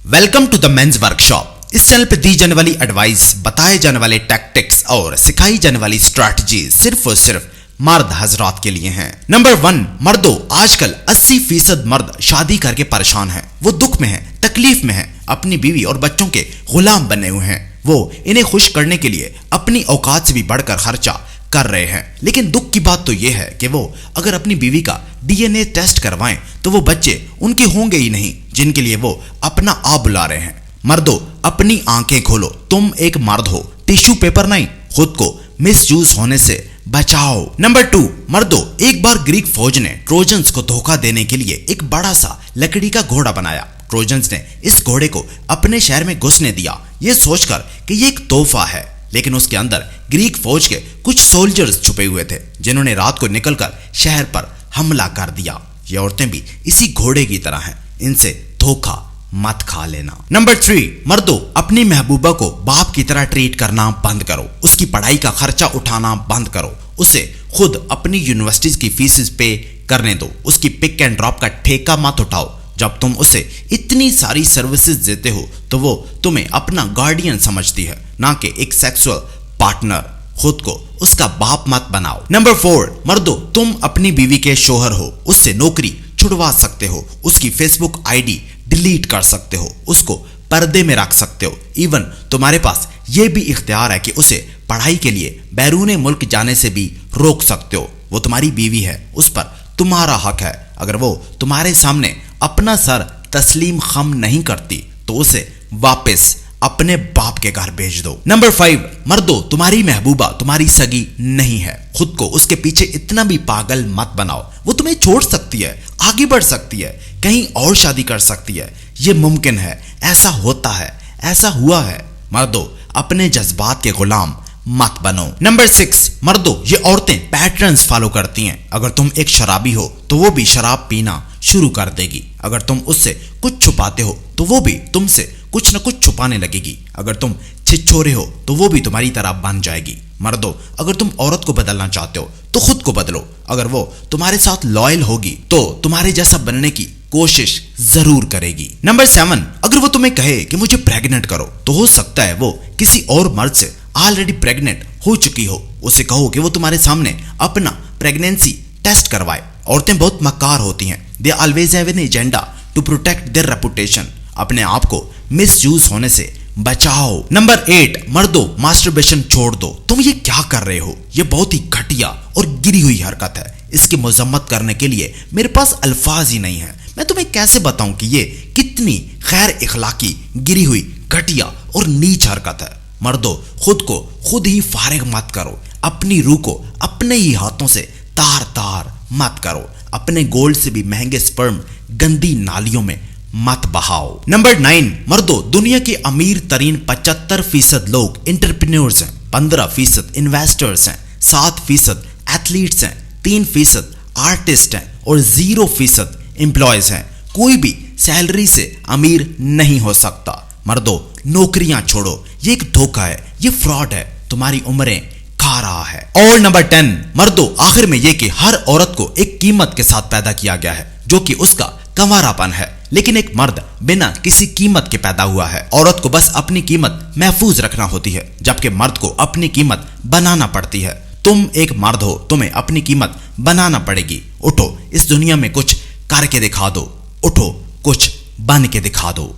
Welcome to the men's workshop. इस channel पे दी जाने वाली एडवाइस, बताए जाने वाले टैक्टिक्स और सिखाई जाने वाली स्ट्रैटेजी सिर्फ और सिर्फ मर्द हजरात के लिए हैं। नंबर 1, मर्दों, आजकल 80% मर्द शादी करके परेशान हैं। वो दुख में हैं, तकलीफ में हैं, अपनी बीवी और बच्चों के गुलाम बने हुए हैं। वो इन्हें खुश करने के लिए अपनी औकात से भी बढ़कर खर्चा कर रहे हैं। लेकिन दुख की बात तो यह है कि वो अगर अपनी बीवी का डीएनए टेस्ट करवाएं तो वो बच्चे उनके होंगे ही नहीं जिनके लिए वो अपना आप बुला रहे हैं। मर्दों, अपनी आंखें खोलो, तुम एक मर्द हो, टिश्यू पेपर नहीं। खुद को मिसयूज होने से बचाओ। नंबर 2, मर्दों, एक बार ग्रीक फौज ने ट्रोजन्स को धोखा देने के लिए एक बड़ा सा लकड़ी का घोड़ा बनाया। ट्रोजन्स ने इस घोड़े को अपने शहर में घुसने दिया, ये सोचकर कि ये एक तोहफा है। लेकिन उसके अंदर ग्रीक फौज के कुछ सोल्जर्स छुपे हुए थे जिन्होंने रात को निकलकर शहर पर हमला कर दिया। ये औरतें भी इसी घोड़े की तरह हैं, इनसे धोखा मत खा लेना। नंबर 3, मर्दों, अपनी महबूबा को बाप की तरह ट्रीट करना बंद करो। उसकी पढ़ाई का खर्चा उठाना बंद करो। उसे खुद अपनी यूनिवर्सिटीज की फीस पे करने दो। उसकी पिक एंड ड्रॉप का ठेका मत उठाओ। जब तुम उसे इतनी सारी सर्विसेज देते हो तो वो तुम्हें अपना गार्डियन समझती है, ना कि एक सेक्सुअल पार्टनर। खुद को उसका बाप मत बनाओ। नंबर 4, मर्दों, तुम अपनी बीवी के शोहर हो, उससे नौकरी छुड़वा सकते हो, उसकी फेसबुक आईडी डिलीट कर सकते हो, उसको पर्दे में रख सकते हो। इवन तुम्हारे पास यह भी इख्तियार है कि उसे पढ़ाई के लिए बैरून मुल्क जाने से भी रोक सकते हो। वो तुम्हारी बीवी है, उस पर तुम्हारा हक है। अगर वो तुम्हारे सामने अपना सर तस्लीम खम नहीं करती तो उसे वापस अपने बाप के घर भेज दो। नंबर 5, मर्दों, तुम्हारी महबूबा तुम्हारी सगी नहीं है। खुद को उसके पीछे इतना भी पागल मत बनाओ। वो तुम्हें छोड़ सकती है, आगे बढ़ सकती है, कहीं और शादी कर सकती है। ये मुमकिन है, ऐसा होता है, ऐसा हुआ है। मर्दों, अपने जज्बात के गुलाम मत बनो। नंबर 6, मर्दों, ये औरतें पैटर्न्स फॉलो करती हैं। अगर तुम एक शराबी हो तो वो भी शराब पीना शुरू कर देगी। अगर तुम उससे कुछ छुपाते हो तो वो भी तुमसे कुछ न कुछ छुपाने लगेगी। अगर तुम छिछोरे हो तो वो भी तुम्हारी तरह बन जाएगी। मर्दों, अगर तुम औरत को बदलना चाहते हो तो खुद को बदलो। अगर वो तुम्हारे साथ लॉयल होगी तो तुम्हारे जैसा बनने की कोशिश जरूर करेगी। नंबर 7, अगर वो तुम्हें कहे कि मुझे प्रेग्नेंट करो तो हो सकता है वो किसी और मर्द से ऑलरेडी प्रेग्नेंट हो चुकी हो। उसे कहो कि वो तुम्हारे सामने अपना प्रेगनेंसी टेस्ट करवाए। औरतें बहुत मक्कार होती हैं। They always have an agenda to protect their reputation. अपने आप को मिसयूज होने से बचाओ। नंबर 8, मर्दों, मास्टरबेशन छोड़ दो। तुम ये क्या कर रहे हो? ये बहुत ही घटिया और गिरी हुई हरकत है। इसकी मजम्मत करने के लिए मेरे पास अल्फाज ही नहीं है। मैं तुम्हें कैसे बताऊं कि ये कितनी गैर इखलाकी, गिरी हुई, घटिया और नीच हरकत है। मर्दों, खुद को खुद ही फारिग मत करो। अपनी रूह को अपने ही हाथों से तार तार मत करो। अपने गोल्ड से भी महंगे स्पर्म गंदी नालियों में मत बहाओ। नंबर 9, मर्दों, दुनिया के अमीर तरीन 75% लोग एंटरप्रेन्योर्स हैं, 15% इन्वेस्टर्स हैं, 7% एथलीट्स हैं, 3% आर्टिस्ट हैं और 0% एम्प्लॉयज हैं। कोई भी सैलरी से अमीर नहीं हो सकता। मर्दों, नौकरियां छोड़ो, ये एक धोखा है, ये फ्रॉड है, तुम्हारी उम्रें खा रहा है। और नंबर 10, मर्दों, आखिर में ये कि हर औरत को एक कीमत के साथ पैदा किया गया है जो कि उसका कंवारापन है। लेकिन एक मर्द बिना किसी कीमत के पैदा हुआ है। औरत को बस अपनी कीमत महफूज रखना होती है, जबकि मर्द को अपनी कीमत बनाना पड़ती है। तुम एक मर्द हो, तुम्हें अपनी कीमत बनाना पड़ेगी। उठो, इस दुनिया में कुछ करके दिखा दो। उठो, कुछ बन के दिखा दो।